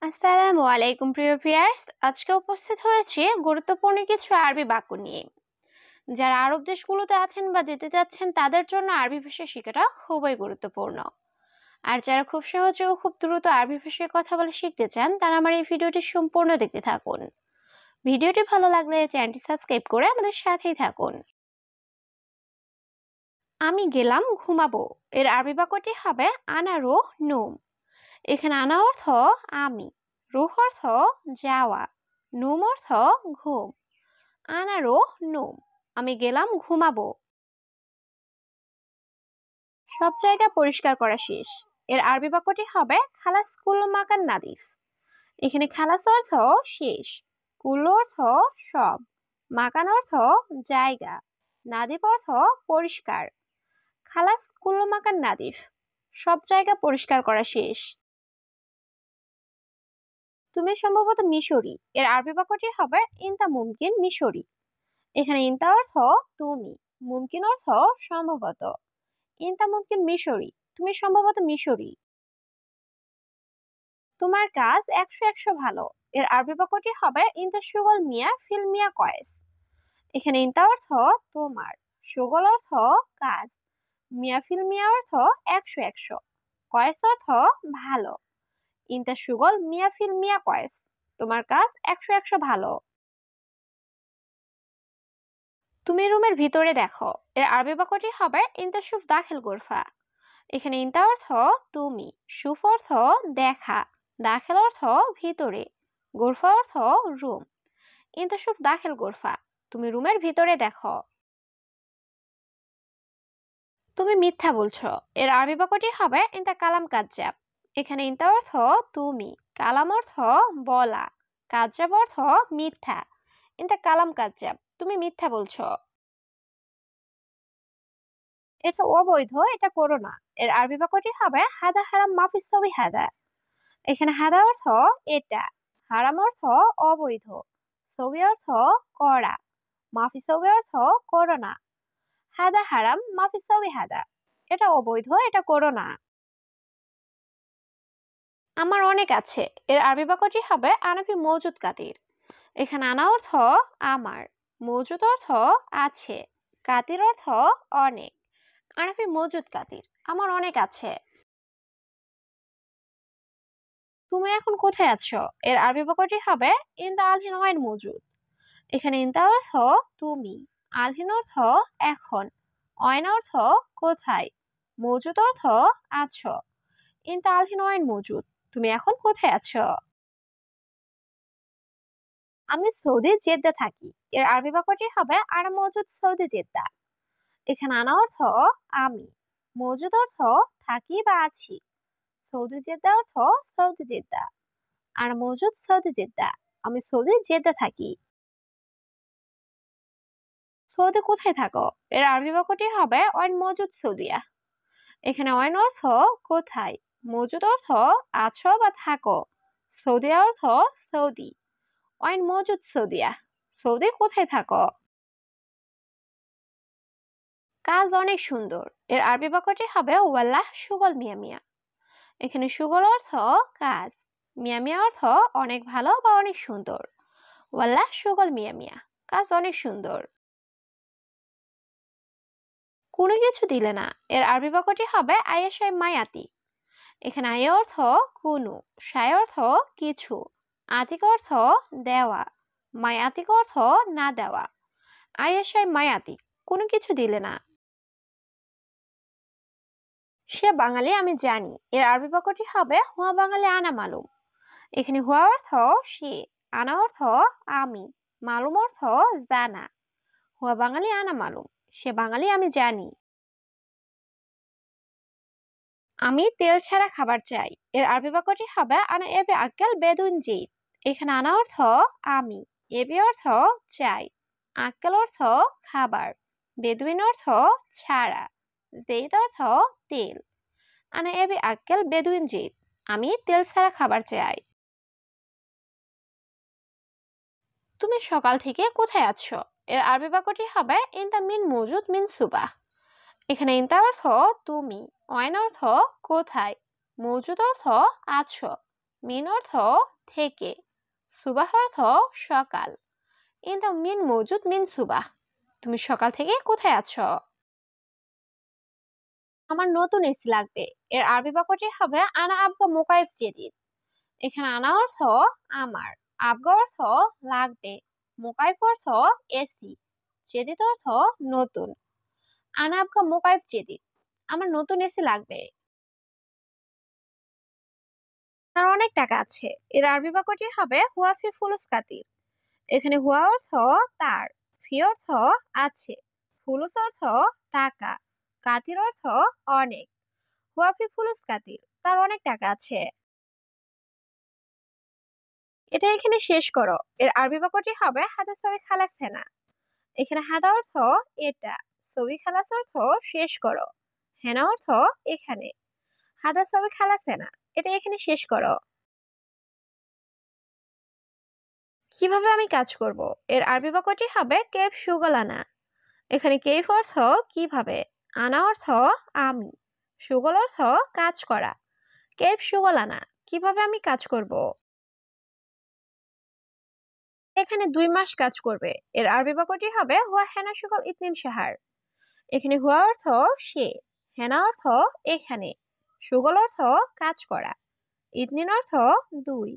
আসসালামু আলাইকুম প্রিয় ভিউয়ার্স, আজকে উপস্থিত হয়েছে গুরুত্বপূর্ণ কিছু আরবি বাক্য নিয়ে। যারা আরব দেশগুলোতে আছেন বা যেতে যাচ্ছেন তাদের জন্য আরবি ভাষা শেখাটা খুবই গুরুত্বপূর্ণ। আর যারা খুব সহজে ও খুব দ্রুত আরবি ভাষায় কথা বলে শিখতে চান তারা আমার এই ভিডিওটি সম্পূর্ণ দেখতে থাকুন। ভিডিওটি ভালো লাগলে চ্যানেলটি সাবস্ক্রাইব করে আমাদের সাথেই থাকুন। আমি গেলাম ঘুমাবো এর আরবি বাক্যটি হবে আনা রুহ নুম। এখানে আনা অর্থ আমি, রুহ অর্থ যাওয়া, নুম অর্থ ঘুম। আনা রুহ নুম, আমি গেলাম ঘুমাবো। সব জায়গা পরিষ্কার করা শেষ এর আরবি বাক্যটি হবে খালাস কুল্লু মাকান নাদিফ। এখানে খালাস অর্থ শেষ, কুল্লু অর্থ সব, মাকান অর্থ জায়গা, নাদিফ অর্থ পরিষ্কার। খালাস কুল্লু মাকান নাদিফ, সব জায়গা পরিষ্কার করা শেষ। তুমি সম্ভবত মিশরি এর আরবি বাক্যটি হবে ইনতা মুমকিন মিশরি। এখানে ইনতা অর্থ তুমি, মুমকিন অর্থ সম্ভবত। ইনতা মুমকিন মিশরি, তুমি সম্ভবত মিশরি। তোমার কাজ 100 ভালো এর আরবি বাক্যটি হবে ইনতা শুগল মিয়া ফিল মিয়া কয়েস। এখানে ইনতা অর্থ তোমার, শুগল অর্থ কাজ, মিয়া ফিল মিয়া অর্থ 100, কয়েস অর্থ ভালো। ইনতা শুগল মিয়া ফিল মিয়া কয়েস, তোমার কাজ 100 ভালো। তুমি রুমের ভিতরে দেখো এর আরবি বাক্যটি হবে ইনতা শুফ দাখিল গোরফা। এখানে ইনতা অর্থ তুমি, শুফ অর্থ দেখা, দাখিল অর্থ ভিতরে, গোরফা অর্থ রুম। ইনতা শুফ দাখিল গোরফা, তুমি রুমের ভিতরে দেখো। তুমি মিথ্যা বলছো এর আরবি বাক্যটি হবে ইনতা কালাম কাজ্জাব। এখানে ইনতা অর্থ তুমি, কালাম অর্থ বলা, কাজ্জাব অর্থ মিথ্যা। ইনতা কালাম কাজ্জাব, তুমি মিথ্যা বলছো। এটা অবৈধ, এটা করো না এর আরবি বাক্যটি হবে হাদা হারাম মাফিস ছবি হাদা। এখানে হাদা অর্থ এটা, হারাম অর্থ অবৈধ, ছবি অর্থ করা, মাফি ছবি অর্থ করো না। হাদা হারাম মাফি ছবি হাদা, এটা অবৈধ, এটা করো না। আমার অনেক আছে এর আরবি বাক্যটি হবে আনাফি মওজুদ কাতির। এখানে আনা অর্থ আমার, মওজুদ অর্থ আছে, কাতির অর্থ অনেক। আনাফি মওজুদ কাতির, আমার অনেক আছে। তুমি এখন কোথায় আছো এর আরবি বাক্যটি হবে ইনতা আলহিন ওয়াইন মওজুদ। এখানে ইনতা অর্থ তুমি, আলহিন অর্থ এখন, অয়ন অর্থ কোথায়, মওজুদ অর্থ আছো। ইনতা আলহিন ওয়াইন মওজুদ, তুমি এখন কোথায় আছো। আমি সৌদি জেদ্দা থাকি এর আরবি বাক্যটি হবে আনা মওজুদ সৌদি জেদ্দা। এখানে আনা অর্থ আমি, মওজুদ অর্থ থাকি বা আছি, সৌদি জেদ্দা অর্থ সৌদি জেদ্দা, আর মওজুদ সৌদি জেদ্দা, আমি সৌদি জেদ্দা থাকি। সৌদি কোথায় থাকো এর আরবি বাক্যটি হবে ওয়াইন মওজুদ সৌদিয়া। এখানে ওয়াইন অর্থ কোথায়, মওজুদ অর্থ আছো বা থাকো, সৌদিয়া অর্থ সৌদি। ওয়াইন মওজুদ সৌদিয়া, সৌদি কোথায় থাকো। কাজ অনেক সুন্দর এর আরবি বাক্যটি হবে ওয়াল্লাহ সুগল মিয়া মিয়া। এখানে সুগল অর্থ কাজ, মিয়া মিয়া অর্থ অনেক ভালো বা অনেক সুন্দর। ওয়াল্লাহ সুগল মিয়া মিয়া, কাজ অনেক সুন্দর। কোনো কিছু দিলে না এর আরবি বাক্যটি হবে আয়াশাই মায়াতি। এখানে আয় অর্থ কোনো, সায় অর্থ কিছু, আতিক অর্থ দেওয়া, মায়াতিক অর্থ না দেওয়া। আয়াশাই মায়াতি, কোনো কিছু দিলে না। সে বাঙালি আমি জানি এর আরবি বাক্যটি হবে হুয়া বাঙালি আনা মালুম। এখানে হুয়া অর্থ সে, আনা অর্থ আমি, মালুম অর্থ জানা। হুয়া বাঙালি আনা মালুম, সে বাঙালি আমি জানি। আমি তেল ছাড়া খাবার চাই এর আরবি বাক্যটি হবে আনা এবি আক্কেল বেদুইন জিদ। এখানে আনা অর্থ আমি, এবি অর্থ চাই, আক্কেল অর্থ খাবার, বেদুইন অর্থ ছাড়া, জেইদ অর্থ তেল। আনা এবি আক্কেল বেদুইন জিদ, আমি তেল ছাড়া খাবার চাই। তুমি সকাল থেকে কোথায় আছো এর আরবি বাক্যটি হবে ইনতা মিন মওজুদ মিন সুবাহ। এখানে ইনতা অর্থ তুমি, ওয়াইন অর্থ কোথায়, মওজুদ অর্থ আছো, মিন অর্থ থেকে। সুবাহ অর্থ সকাল। ইন দ্য মিন মজুদ মিন সুবাহ, তুমি সকাল থেকে কোথায় আছো? আমার নতুন এসি লাগবে। এর আরবি বাক্যটি হবে আনা আবগা মোকাইফ জেদিদ। এখানে আনা অর্থ আমার, আবগা অর্থ লাগবে, মোকাইফ অর্থ এসি, জেদিদ অর্থ নতুন। আনা আবগা মোকাইফ জেদিদ, আমার নতুন এসি লাগবে। তার অনেক টাকা আছে। এর আরবি বাক্যটি হবে হুয়া ফি ফুলুস কাতির। এখানে হুয়া অর্থ তার, ফি অর্থ আছে, ফুলুস অর্থ টাকা, কাতির অর্থ অনেক। হুয়া ফি ফুলুস কাতির, তার অনেক টাকা আছে। এটা এখানে শেষ করো। এর আরবি বাক্যটি হবে হাদা সবই খালাস হেনা। এখানে হাদা অর্থ এটা, সবই খালাস অর্থ শেষ করো, হেনা অর্থ এখানে। হাদা সবই খালাস হেনা, এটা এখানে শেষ করো। কিভাবে আমি কাজ করব? এর আরবি বাক্যটি হবে কেফ সুগল আনা। এখানে কেফ অর্থ কিভাবে, আনা অর্থ আমি, সুগল অর্থ কাজ করা। কেফ সুগল আনা, কিভাবে আমি কাজ করব? এখানে 2 মাস কাজ করবে। এর আরবি বাক্যটি হবে হুয়া হেনা সুগল ইতনিন শাহার। এখানে হুয়া অর্থ সে, হেনা অর্থ এখানে, সুগল অর্থ কাজ করা, ইতনিন অর্থ 2,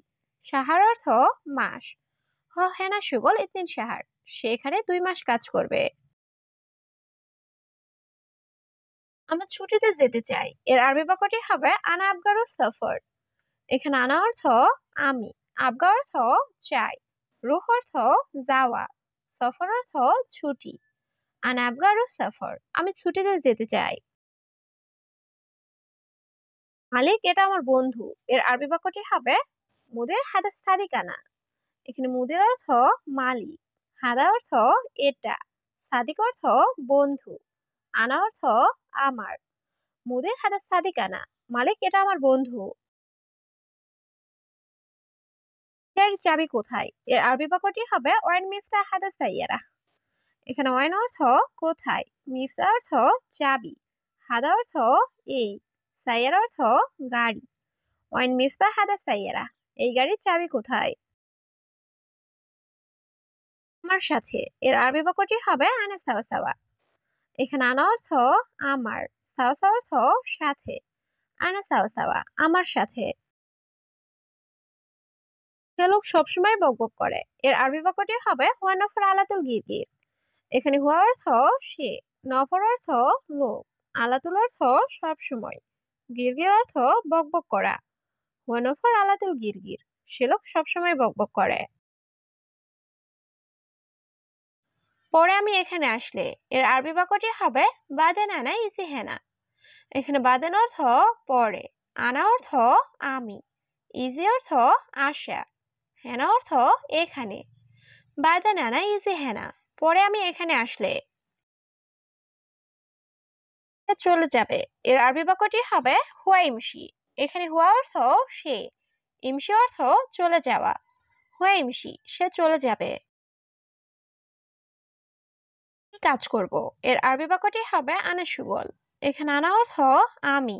শাহার অর্থ মাস। হুয়া হেনা সুগল ইতনিন শাহার, সে এখানে 2 মাস কাজ করবে। আমরা ছুটিতে যেতে চাই। এর আরবি বাক্যটি হবে আনা আবগারু সফর। এখানে আনা অর্থ আমি, আবগা অর্থ চাই, রুহ অর্থ যাওয়া, সফর অর্থ ছুটি। আনা আবগারু সফর, আমি ছুটিতে যেতে চাই। মালিক এটা আমার বন্ধু। এর আরবি বাক্যটি হবে মুদের হাদা সাদিকানা। এখানে মুদের অর্থ মালিক, হাদা অর্থ এটা, সাদিক অর্থ বন্ধু, আনা অর্থ আমার। মুদের হাদা সাদিকানা, মালিক এটা আমার বন্ধু। এর চাবি কোথায়? এর আরবি বাক্যটি হবে ওয়াইন মিফতা হাদা সাইয়ারা। এখানে ওয়াইন অর্থ কোথায়, মিফতা অর্থ চাবি, হাদা অর্থ এই, সাইয়ারা অর্থ গাড়ি। ওয়াইন মিফতা হাদা সাইয়ারা, এই গাড়ির চাবি কোথায়? আমার সাথে। এর আরবি বাক্যটি হবে আনা সাওয়া সাওয়া। এখানে আনা অর্থ আমার, সাওয়া সাওয়া অর্থ সাথে, আনা সাওয়া সাওয়া আমার সাথে। সে লোক সবসময় বকবক করে। এর আরবি বাক্যটি হবে হুয়া নফর আলাতুল গিরগির। এখানে হুয়া অর্থ সে, নফর অর্থ লোক, আলাতুল অর্থ সব সময়, গিরগির অর্থ বকবক করা। হুয়া নফর আলাতুল গিরগির, সে লোক সবসময় বকবক করে। পরে আমি এখানে আসলে। এর আরবি বাক্যটি হবে বাদেন আনা ইসি হেনা। এখানে বাদেন অর্থ পরে, আনা অর্থ আমি, ইজি অর্থ আসা, হেনা অর্থ এখানে। বাদেন আনা ইজি হেনা, পরে আমি এখানে আসলে। চলে যাবে। এর আরবি বাক্যটি হবে হুয়া ইমশি। এখানে হুয়া অর্থ সে, ইমশি অর্থ চলে যাওয়া। হুয়া ইমশি, সে চলে যাবে। কি কাজ করব? এর আরবি বাক্যটি হবে আনা সুগল। এখানে আনা অর্থ আমি,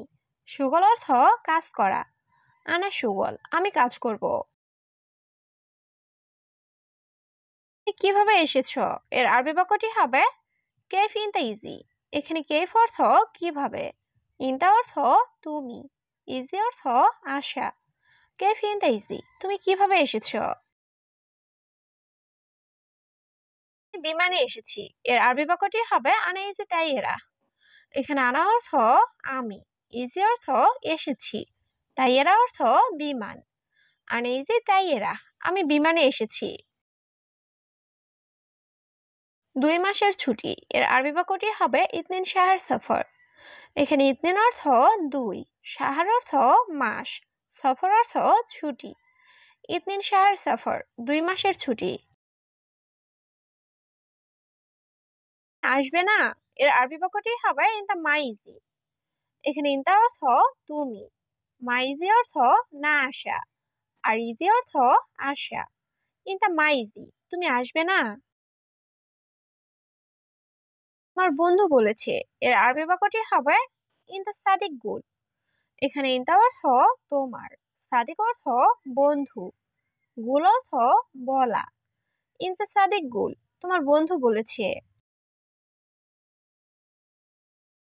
সুগল অর্থ কাজ করা। আনা সুগল, আমি কাজ করব। তুমি কিভাবে এসেছো? এর আরবি বাক্যটি হবে কেফ ইনতা ইজি। এখানে কেফ অর্থ কিভাবে, ইনতা অর্থ তুমি, ইজি অর্থ আসা। কেফ ইনতা ইজি, তুমি কিভাবে এসেছো? আমি বিমানে এসেছি। এর আরবি বাক্যটি হবে আনা ইজি তাই এরা। এখানে আনা অর্থ আমি, ইজি অর্থ এসেছি, তাই এরা অর্থ বিমান। আনা ইজি তাই এরা, আমি বিমানে এসেছি। 2 মাসের ছুটি। এর আরবি বাক্যটি হবে ইতনিন শাহর সফর। এখানে ইতনিন অর্থ 2, শাহর অর্থ মাস, সফর অর্থ ছুটি। ইতনিন শাহর সফর, 2 মাসের ছুটি। আসবে না? এর আরবি বাক্যটি হবে ইনতা মাইজি। এখানে ইনতা অর্থ তুমি, মাইজি অর্থ না আসা, আর ইজি অর্থ আসা। ইনতা মাইজি, তুমি আসবে না? আমার বন্ধু বলেছে। এর আরবি বাক্যটি হবে ইনতা সাদিক গুল। এখানে ইনতা অর্থ তোমার, সাদিক অর্থ বন্ধু, গুল অর্থ বলা। ইনতে সাদিক গুল, তোমার বন্ধু বলেছে।